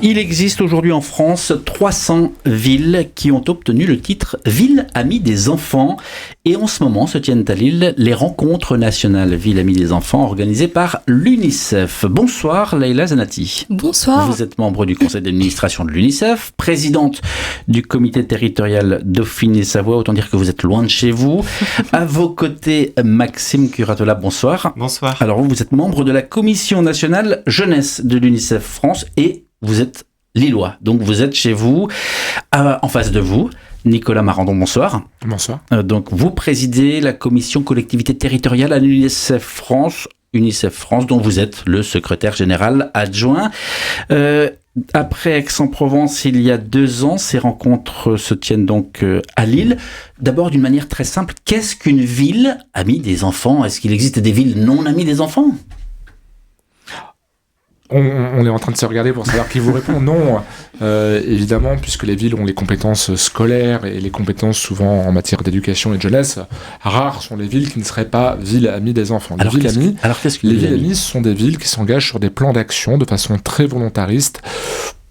Il existe aujourd'hui en France 300 villes qui ont obtenu le titre Ville Amie des Enfants. Et en ce moment se tiennent à Lille les rencontres nationales Ville Amie des Enfants organisées par l'UNICEF. Bonsoir Leïla Zanati. Bonsoir. Vous êtes membre du conseil d'administration de l'UNICEF, présidente du comité territorial Dauphiné-Savoie, autant dire que vous êtes loin de chez vous. À vos côtés, Maxime Curatola, bonsoir. Bonsoir. Alors vous êtes membre de la commission nationale jeunesse de l'UNICEF France et vous êtes lillois, donc vous êtes chez vous. En face de vous, Nicolas Marandon, bonsoir. Bonsoir. Donc vous présidez la commission collectivité territoriale à l'UNICEF France, dont vous êtes le secrétaire général adjoint. Après Aix-en-Provence, il y a 2 ans, ces rencontres se tiennent donc à Lille. D'abord, d'une manière très simple, qu'est-ce qu'une ville amie des enfants ? Est-ce qu'il existe des villes non amies des enfants ? On est en train de se regarder pour savoir qui vous répond. Non, évidemment, puisque les villes ont les compétences scolaires et les compétences souvent en matière d'éducation et de jeunesse, rares sont les villes qui ne seraient pas villes amies des enfants. Les villes amies sont des villes qui s'engagent sur des plans d'action de façon très volontariste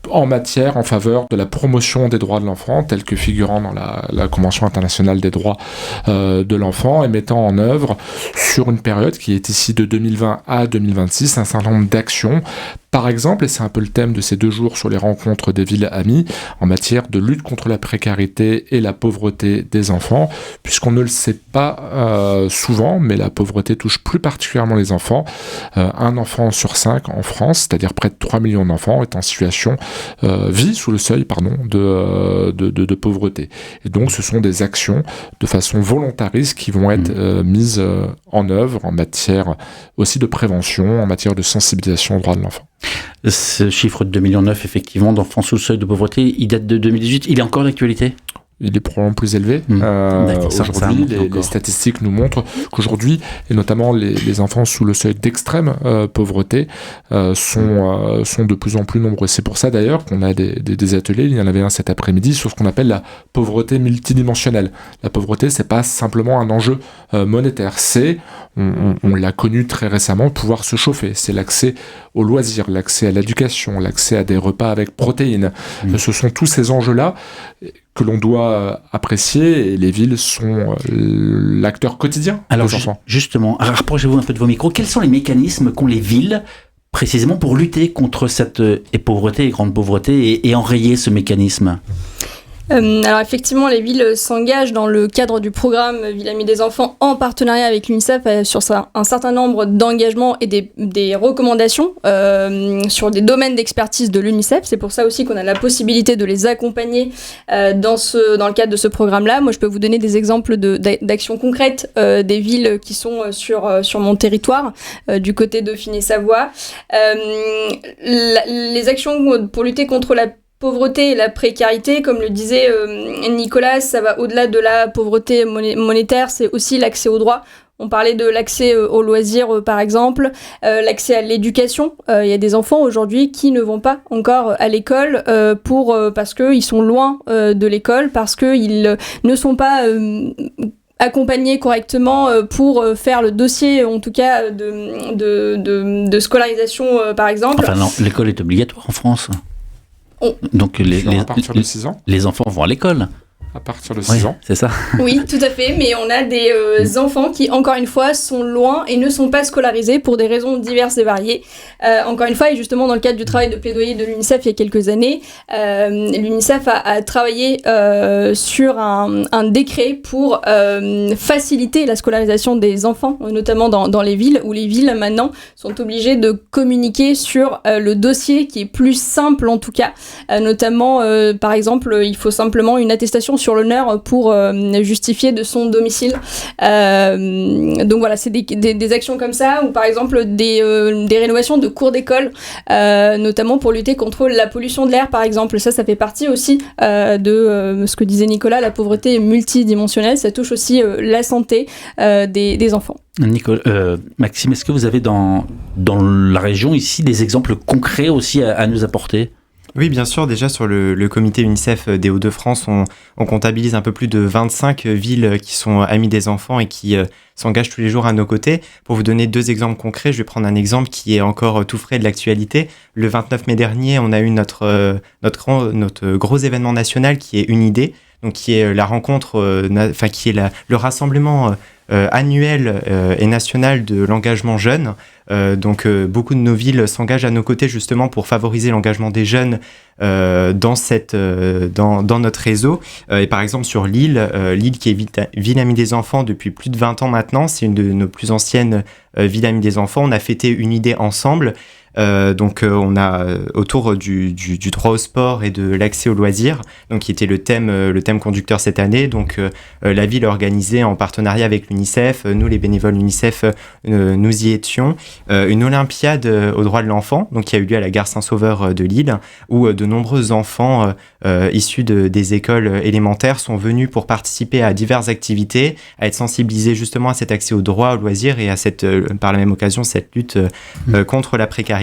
en matière en faveur de la promotion des droits de l'enfant, tel que figurant dans la Convention internationale des droits de l'enfant, et mettant en œuvre, sur une période qui est ici de 2020 à 2026, un certain nombre d'actions. Par exemple, et c'est un peu le thème de ces 2 jours sur les rencontres des villes amies, en matière de lutte contre la précarité et la pauvreté des enfants, puisqu'on ne le sait pas souvent, mais la pauvreté touche plus particulièrement les enfants. Un enfant sur 5 en France, c'est-à-dire près de 3 millions d'enfants, est en situation, vit sous le seuil de pauvreté. Et donc ce sont des actions de façon volontariste qui vont être mises en œuvre en matière aussi de prévention, en matière de sensibilisation aux droits de l'enfant. Ce chiffre de 2,9 millions, effectivement, d'enfants sous le seuil de pauvreté, il date de 2018. Il est encore d'actualité ? Il est probablement plus élevé. Aujourd'hui, les statistiques nous montrent qu'aujourd'hui, et notamment les enfants sous le seuil d'extrême pauvreté, sont de plus en plus nombreux. C'est pour ça d'ailleurs qu'on a des ateliers, il y en avait un cet après-midi, sur ce qu'on appelle la pauvreté multidimensionnelle. La pauvreté, c'est pas simplement un enjeu monétaire, c'est, on l'a connu très récemment, pouvoir se chauffer. C'est l'accès aux loisirs, l'accès à l'éducation, l'accès à des repas avec protéines. Ce sont tous ces enjeux-là que l'on doit apprécier, et les villes sont l'acteur quotidien des enfants. Justement, rapprochez-vous un peu de vos micros. Quels sont les mécanismes qu'ont les villes, précisément pour lutter contre cette pauvreté et grande pauvreté, et enrayer ce mécanisme ? Alors effectivement, les villes s'engagent dans le cadre du programme Ville Amie des Enfants en partenariat avec l'UNICEF sur un certain nombre d'engagements et des recommandations sur des domaines d'expertise de l'UNICEF. C'est pour ça aussi qu'on a la possibilité de les accompagner dans le cadre de ce programme-là. Moi, je peux vous donner des exemples d'actions concrètes des villes qui sont sur mon territoire, du côté de Dauphiné-Savoie. Les actions pour lutter contre la pauvreté et la précarité, comme le disait Nicolas, ça va au-delà de la pauvreté monétaire, c'est aussi l'accès aux droits. On parlait de l'accès aux loisirs, par exemple, l'accès à l'éducation. Il y a des enfants aujourd'hui qui ne vont pas encore à l'école parce qu'ils sont loin de l'école, parce qu'ils ne sont pas accompagnés correctement pour faire le dossier, en tout cas, de scolarisation, par exemple. Enfin non, l'école est obligatoire en France. Donc à partir de 6 ans. Les enfants vont à l'école. À partir de 6 ans. C'est ça. Oui, tout à fait, mais on a des enfants qui, encore une fois, sont loin et ne sont pas scolarisés pour des raisons diverses et variées. Encore une fois, et justement dans le cadre du travail de plaidoyer de l'UNICEF il y a quelques années, l'UNICEF a travaillé sur un décret pour faciliter la scolarisation des enfants, notamment dans les villes, où les villes maintenant sont obligées de communiquer sur le dossier qui est plus simple en tout cas, notamment par exemple, il faut simplement une attestation sur l'honneur pour justifier de son domicile. Donc voilà, c'est des actions comme ça, ou par exemple des rénovations de cours d'école, notamment pour lutter contre la pollution de l'air, par exemple. Ça fait partie aussi de ce que disait Nicolas, la pauvreté multidimensionnelle. Ça touche aussi la santé des enfants. Maxime, est-ce que vous avez dans la région ici des exemples concrets aussi à nous apporter ? Oui, bien sûr. Déjà, sur le comité UNICEF des Hauts-de-France, on comptabilise un peu plus de 25 villes qui sont amies des enfants et qui s'engagent tous les jours à nos côtés. Pour vous donner 2 exemples concrets, je vais prendre un exemple qui est encore tout frais de l'actualité. Le 29 mai dernier, on a eu notre gros événement national qui est une idée, donc qui est la rencontre, qui est le rassemblement annuel et national de l'engagement jeune. Beaucoup de nos villes s'engagent à nos côtés justement pour favoriser l'engagement des jeunes dans notre réseau. Et par exemple sur Lille qui est ville amie des enfants depuis plus de 20 ans maintenant, c'est une de nos plus anciennes villes amies des enfants. On a fêté une idée ensemble. On a autour du droit au sport et de l'accès aux loisirs, donc qui était le thème conducteur cette année. La ville a organisé en partenariat avec l'UNICEF, nous les bénévoles UNICEF, nous y étions, une olympiade aux droits de l'enfant, donc qui a eu lieu à la gare Saint-Sauveur de Lille, où de nombreux enfants issus des écoles élémentaires sont venus pour participer à diverses activités, à être sensibilisés justement à cet accès aux droits, aux loisirs et à par la même occasion cette lutte contre la précarité.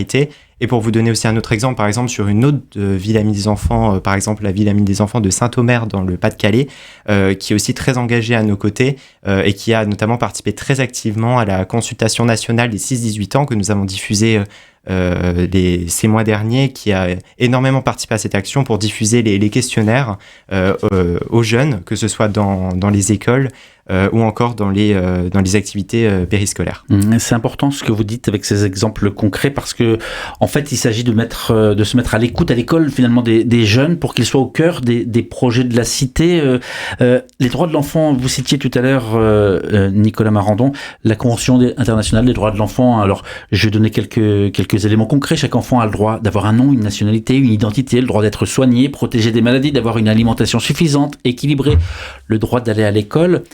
Et pour vous donner aussi un autre exemple, par exemple sur une autre ville amie des enfants, par exemple la ville amie des enfants de Saint-Omer dans le Pas-de-Calais, qui est aussi très engagée à nos côtés et qui a notamment participé très activement à la consultation nationale des 6-18 ans que nous avons diffusée ces mois derniers, qui a énormément participé à cette action pour diffuser les questionnaires aux jeunes, que ce soit dans les écoles ou encore dans les activités périscolaires. C'est important ce que vous dites avec ces exemples concrets parce que en fait il s'agit de se mettre à l'écoute à l'école finalement des jeunes pour qu'ils soient au cœur des projets de la cité. Les droits de l'enfant, vous citiez tout à l'heure Nicolas Marandon, la Convention internationale des droits de l'enfant. Alors je vais donner quelques éléments concrets. Chaque enfant a le droit d'avoir un nom, une nationalité, une identité, le droit d'être soigné, protégé des maladies, d'avoir une alimentation suffisante, équilibrée, le droit d'aller à l'école.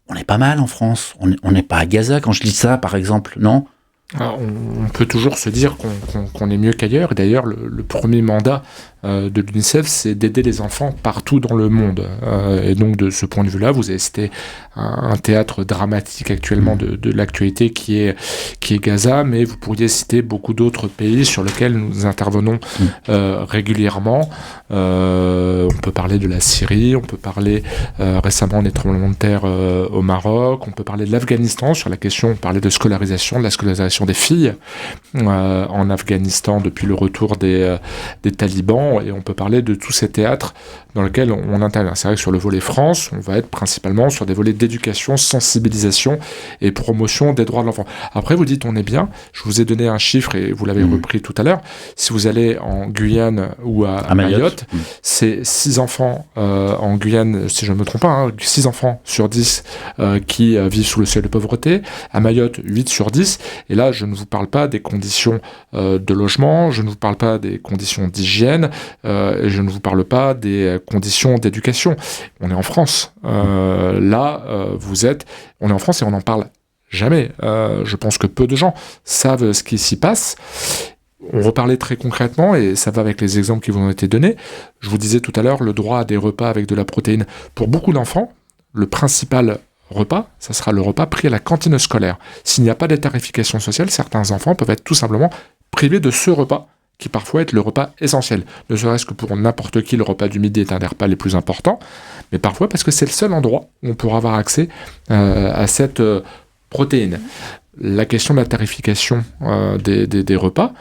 On est pas mal en France. On n'est pas à Gaza quand je dis ça, par exemple, non ? Alors, on peut toujours se dire qu'on est mieux qu'ailleurs. Et d'ailleurs, le premier mandat de l'UNICEF, c'est d'aider les enfants partout dans le monde. Et donc, de ce point de vue-là, vous avez cité un théâtre dramatique actuellement de l'actualité qui est Gaza, mais vous pourriez citer beaucoup d'autres pays sur lesquels nous intervenons régulièrement. On peut parler de la Syrie, on peut parler récemment des tremblements de terre au Maroc, on peut parler de l'Afghanistan sur la question, on parlait de la scolarisation des filles en Afghanistan depuis le retour des talibans, et on peut parler de tous ces théâtres dans lesquels on intervient. C'est vrai que sur le volet France, on va être principalement sur des volets d'éducation, sensibilisation et promotion des droits de l'enfant. Après, vous dites on est bien, je vous ai donné un chiffre et vous l'avez repris tout à l'heure. Si vous allez en Guyane ou à Mayotte, c'est 6 enfants en Guyane, si je ne me trompe pas, 6 enfants sur 10 qui vivent sous le seuil de pauvreté. À Mayotte, 8 sur 10. Et là, je ne vous parle pas des conditions de logement, je ne vous parle pas des conditions d'hygiène, et je ne vous parle pas des conditions d'éducation. On est en France. On est en France et on n'en parle jamais. Je pense que peu de gens savent ce qui s'y passe. On reparlait très concrètement, et ça va avec les exemples qui vous ont été donnés. Je vous disais tout à l'heure, le droit à des repas avec de la protéine. Pour beaucoup d'enfants, le principal repas, ça sera le repas pris à la cantine scolaire. S'il n'y a pas de tarification sociale, certains enfants peuvent être tout simplement privés de ce repas, qui parfois est le repas essentiel. Ne serait-ce que pour n'importe qui, le repas du midi est un des repas les plus importants, mais parfois parce que c'est le seul endroit où on pourra avoir accès à cette protéine. La question de la tarification des repas,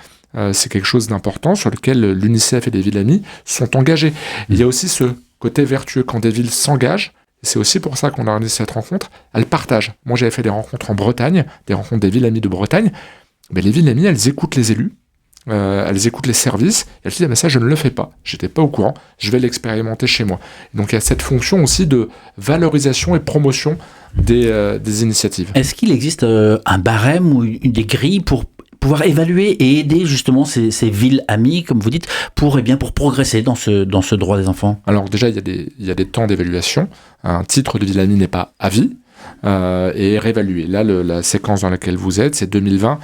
c'est quelque chose d'important sur lequel l'UNICEF et les villes amies sont engagées. Il y a aussi ce côté vertueux quand des villes s'engagent. C'est aussi pour ça qu'on a organisé cette rencontre. Elles partagent. Moi, j'avais fait des rencontres en Bretagne, des rencontres des villes amies de Bretagne. Mais les villes amies, elles écoutent les élus. Elles écoutent les services, et elles se disent mais ça je ne le fais pas, j'étais pas au courant, je vais l'expérimenter chez moi. Et donc il y a cette fonction aussi de valorisation et promotion des initiatives. Est-ce qu'il existe un barème ou des grilles pour pouvoir évaluer et aider justement ces villes amies, comme vous dites, pour progresser dans ce droit des enfants ? Alors déjà il y a des temps d'évaluation. Un titre de ville amie n'est pas à vie et est réévalué. Là la séquence dans laquelle vous êtes, c'est 2020.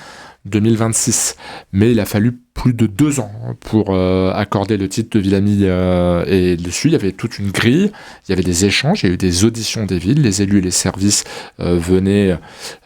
2026. Mais il a fallu plus de 2 ans pour accorder le titre de ville amie. Et dessus, il y avait toute une grille, il y avait des échanges, il y a eu des auditions des villes, les élus et les services venaient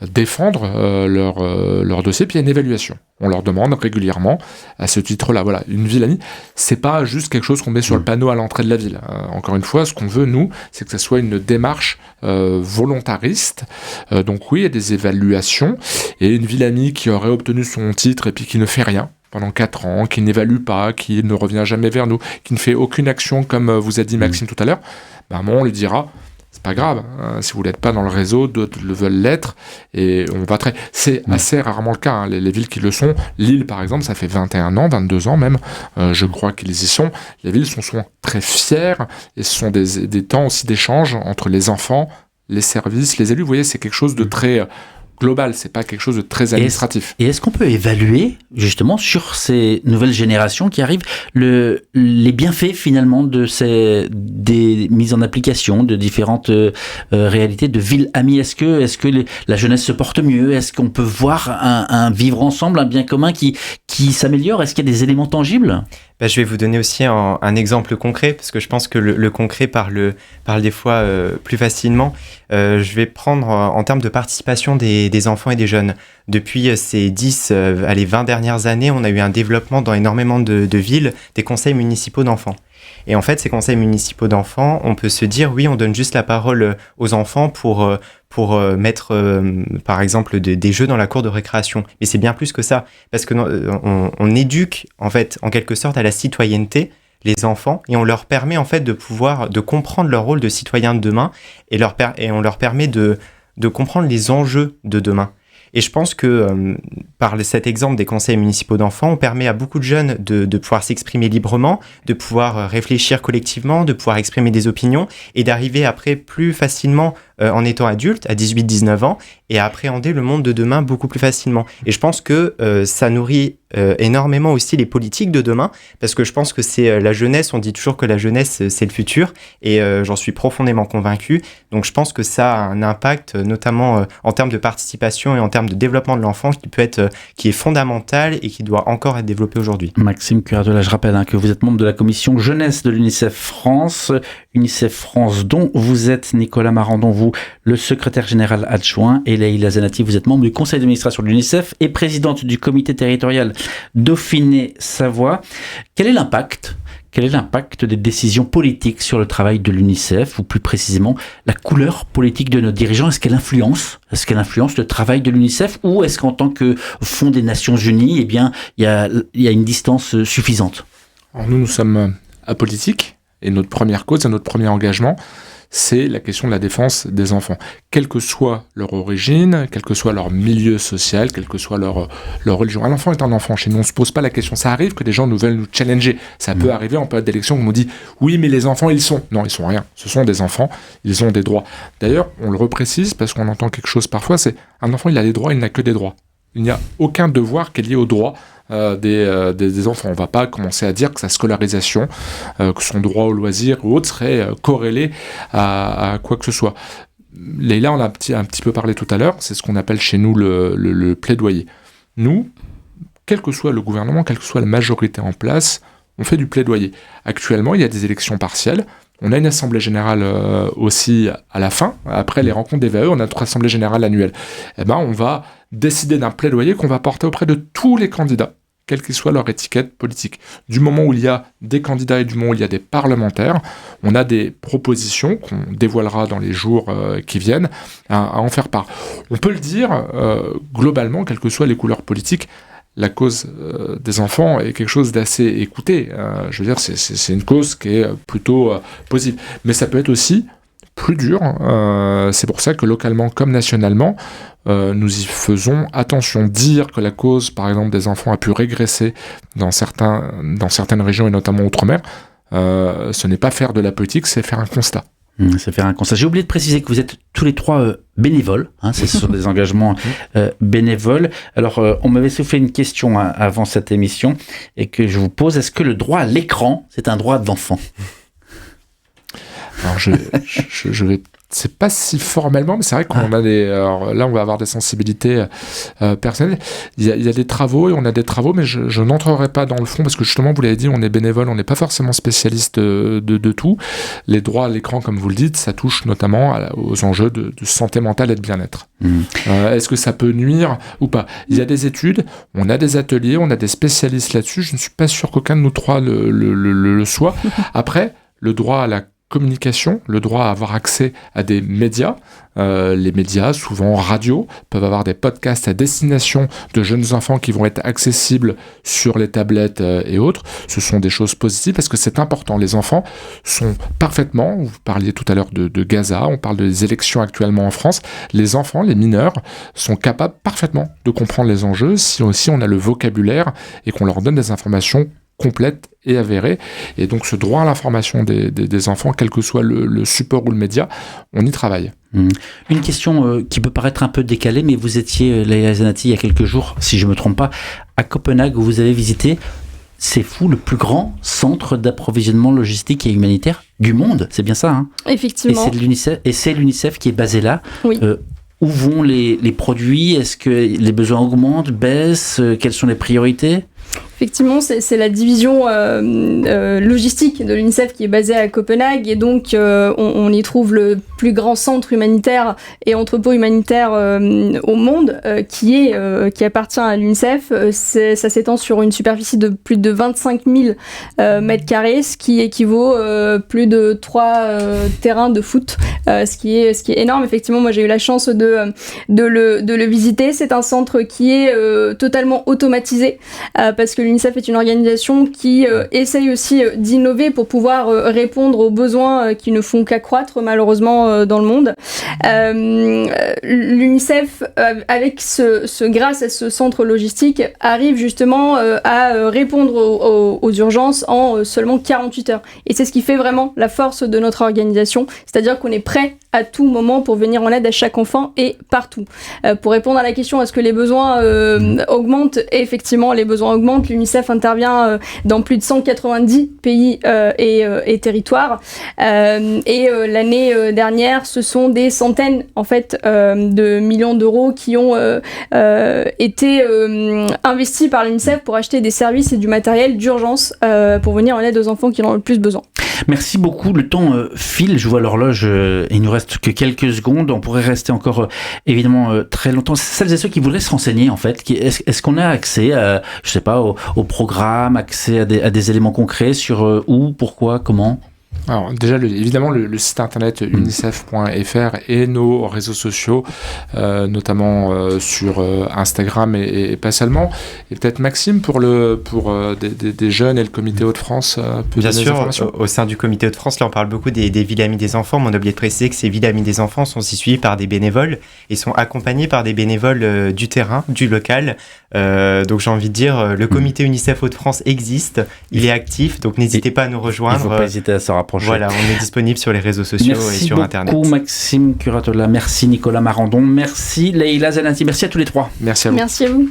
défendre leur dossier, puis il y a une évaluation. On leur demande régulièrement à ce titre-là. Voilà, une ville amie, c'est pas juste quelque chose qu'on met sur le panneau à l'entrée de la ville. Encore une fois, ce qu'on veut, nous, c'est que ça soit une démarche volontariste. Donc oui, il y a des évaluations. Et une ville amie qui aurait obtenu son titre et puis qui ne fait rien pendant 4 ans, qui n'évalue pas, qui ne revient jamais vers nous, qui ne fait aucune action, comme vous a dit Maxime tout à l'heure, à un moment, on lui dira... C'est pas grave, si vous n'êtes pas dans le réseau, d'autres le veulent l'être, et on va c'est assez rarement le cas, les villes qui le sont. Lille, par exemple, ça fait 21 ans, 22 ans même, je crois qu'ils y sont. Les villes sont souvent très fières, et ce sont des temps aussi d'échange entre les enfants, les services, les élus. Vous voyez, c'est quelque chose de très... global, c'est pas quelque chose de très administratif. Et est-ce qu'on peut évaluer justement sur ces nouvelles générations qui arrivent les bienfaits finalement des mises en application de différentes réalités de villes amies? Est-ce que la jeunesse se porte mieux? Est-ce qu'on peut voir un vivre ensemble, un bien commun qui s'améliore? Est-ce qu'il y a des éléments tangibles? Je vais vous donner aussi un exemple concret, parce que je pense que le concret parle des fois plus facilement. Je vais prendre en termes de participation des enfants et des jeunes. Depuis ces 20 dernières années, on a eu un développement dans énormément de villes des conseils municipaux d'enfants. Et en fait, ces conseils municipaux d'enfants, on peut se dire, oui, on donne juste la parole aux enfants pour mettre, par exemple, des jeux dans la cour de récréation. Mais c'est bien plus que ça, parce que on éduque, en fait, en quelque sorte, à la citoyenneté les enfants, et on leur permet, en fait, de comprendre leur rôle de citoyen de demain, et on leur permet de comprendre les enjeux de demain. Et je pense que par cet exemple des conseils municipaux d'enfants, on permet à beaucoup de jeunes de pouvoir s'exprimer librement, de pouvoir réfléchir collectivement, de pouvoir exprimer des opinions et d'arriver après plus facilement en étant adulte, à 18-19 ans, et à appréhender le monde de demain beaucoup plus facilement. Et je pense que ça nourrit énormément aussi les politiques de demain, parce que je pense que c'est la jeunesse, on dit toujours que la jeunesse c'est le futur, et j'en suis profondément convaincu. Donc je pense que ça a un impact, notamment en termes de participation et en termes de développement de l'enfant, qui est fondamental et qui doit encore être développé aujourd'hui. Maxime Curatela, je rappelle que vous êtes membre de la commission jeunesse de l'UNICEF France, dont vous êtes Nicolas Marandon, vous le secrétaire général adjoint, et Leïla Zenati, vous êtes membre du conseil d'administration de l'UNICEF et présidente du comité territorial Dauphiné-Savoie. Quel est l'impact des décisions politiques sur le travail de l'UNICEF, ou plus précisément la couleur politique de nos dirigeants? Est-ce qu'elle influence le travail de l'UNICEF, ou est-ce qu'en tant que Fonds des Nations Unies, il y a une distance suffisante? Alors nous sommes apolitiques, et notre première cause et notre premier engagement, c'est la question de la défense des enfants. Quelle que soit leur origine, quel que soit leur milieu social, quelle que soit leur religion. Un enfant est un enfant. Chez nous, on ne se pose pas la question. Ça arrive que des gens nous veulent nous challenger. Ça peut arriver en période d'élection, on nous dit « Oui, mais les enfants, ils sont... » Non, ils sont rien. Ce sont des enfants. Ils ont des droits. D'ailleurs, on le reprécise parce qu'on entend quelque chose parfois, c'est un enfant, il a des droits, il n'a que des droits. Il n'y a aucun devoir qui est lié aux droits des enfants. On ne va pas commencer à dire que sa scolarisation, que son droit au loisir ou autre serait corrélé à quoi que ce soit. Leïla, on a un petit peu parlé tout à l'heure, c'est ce qu'on appelle chez nous le plaidoyer. Nous, quel que soit le gouvernement, quelle que soit la majorité en place, on fait du plaidoyer. Actuellement, il y a des élections partielles. On a une assemblée générale aussi à la fin. Après les rencontres des VAE, on a notre assemblée générale annuelle. On va décider d'un plaidoyer qu'on va porter auprès de tous les candidats, quelle que soit leur étiquette politique. Du moment où il y a des candidats et du moment où il y a des parlementaires, on a des propositions qu'on dévoilera dans les jours qui viennent à en faire part. On peut le dire, globalement, quelles que soient les couleurs politiques, la cause des enfants est quelque chose d'assez écouté. Je veux dire, c'est une cause qui est plutôt positive. Mais ça peut être aussi plus dur. C'est pour ça que localement comme nationalement, nous y faisons attention. Dire que la cause, par exemple, des enfants a pu régresser dans certaines régions et notamment outre-mer, ce n'est pas faire de la politique, c'est faire un constat. C'est faire un constat. J'ai oublié de préciser que vous êtes tous les trois bénévoles. Ce sont des engagements bénévoles. Alors, on m'avait soufflé une question avant cette émission et que je vous pose. Est-ce que le droit à l'écran, c'est un droit d'enfant ? Alors, je vais c'est pas si formellement, mais c'est vrai qu'on a des... Alors là, on va avoir des sensibilités personnelles. Il y a des travaux, et on a des travaux, mais je n'entrerai pas dans le fond, parce que justement, vous l'avez dit, on est bénévole, on n'est pas forcément spécialiste de tout. Les droits à l'écran, comme vous le dites, ça touche notamment aux enjeux de santé mentale et de bien-être. Est-ce que ça peut nuire ou pas? Il y a des études, on a des ateliers, on a des spécialistes là-dessus. Je ne suis pas sûr qu'aucun de nous trois le soit. Après, le droit à la communication, le droit à avoir accès à des médias. Les médias, souvent radio, peuvent avoir des podcasts à destination de jeunes enfants qui vont être accessibles sur les tablettes et autres. Ce sont des choses positives parce que c'est important. Les enfants sont parfaitement, vous parliez tout à l'heure de Gaza, on parle des élections actuellement en France, les enfants, les mineurs, sont capables parfaitement de comprendre les enjeux si aussi on a le vocabulaire et qu'on leur donne des informations complète et avérée. Et donc ce droit à l'information des enfants, quel que soit le support ou le média, on y travaille. Une question qui peut paraître un peu décalée, mais vous étiez, Leïla Zenati, il y a quelques jours, si je ne me trompe pas, à Copenhague, où vous avez visité, c'est fou, le plus grand centre d'approvisionnement logistique et humanitaire du monde. C'est bien ça, hein? Effectivement. Et c'est l'UNICEF qui est basé là. Oui. Où vont les produits? Est-ce que les besoins augmentent, baissent? Quelles sont les priorités? Effectivement, c'est la division logistique de l'UNICEF qui est basée à Copenhague et donc on y trouve le plus grand centre humanitaire et entrepôt humanitaire au monde qui appartient à l'UNICEF. Ça s'étend sur une superficie de plus de 25 000 mètres carrés, ce qui équivaut plus de 3 terrains de foot, ce qui est énorme. Effectivement, moi j'ai eu la chance de le visiter. C'est un centre qui est totalement automatisé parce que l'UNICEF est une organisation qui essaye aussi d'innover pour pouvoir répondre aux besoins qui ne font qu'accroître malheureusement dans le monde. L'UNICEF, grâce à ce centre logistique, arrive justement à répondre aux urgences en seulement 48 heures. Et c'est ce qui fait vraiment la force de notre organisation, c'est-à-dire qu'on est prêt à tout moment pour venir en aide à chaque enfant et partout. Pour répondre à la question, est-ce que les besoins augmentent? Et effectivement, les besoins augmentent. L'UNICEF intervient dans plus de 190 pays et territoires. Et l'année dernière, ce sont des centaines en fait, de millions d'euros qui ont été investis par l'UNICEF pour acheter des services et du matériel d'urgence pour venir en aide aux enfants qui en ont le plus besoin. Merci beaucoup. Le temps file. Je vois l'horloge. Il nous reste que quelques secondes. On pourrait rester encore évidemment très longtemps. Celles et ceux qui voudraient se renseigner, en fait, est-ce qu'on a accès, je sais pas, au programme, accès à des éléments concrets sur où, pourquoi, comment? Alors déjà, évidemment, le site internet unicef.fr et nos réseaux sociaux, notamment sur Instagram et pas seulement. Et peut-être Maxime, pour des jeunes et le comité Hauts-de-France, peut bien donner sûr, des informations. Au sein du comité Hauts-de-France, là on parle beaucoup des villes amies des enfants, mais on a oublié de préciser que ces villes amies des enfants sont aussi suivies par des bénévoles et sont accompagnées par des bénévoles du terrain, du local. Donc j'ai envie de dire, le comité UNICEF Hauts-de-France existe, il est actif, donc n'hésitez pas à nous rejoindre. Il ne faut pas hésiter à se rapprocher. Voilà, on est disponible sur les réseaux sociaux et sur Internet. Merci beaucoup Maxime Curatola, merci Nicolas Marandon, merci Leïla Zenati, merci à tous les trois. Merci à vous. Merci à vous.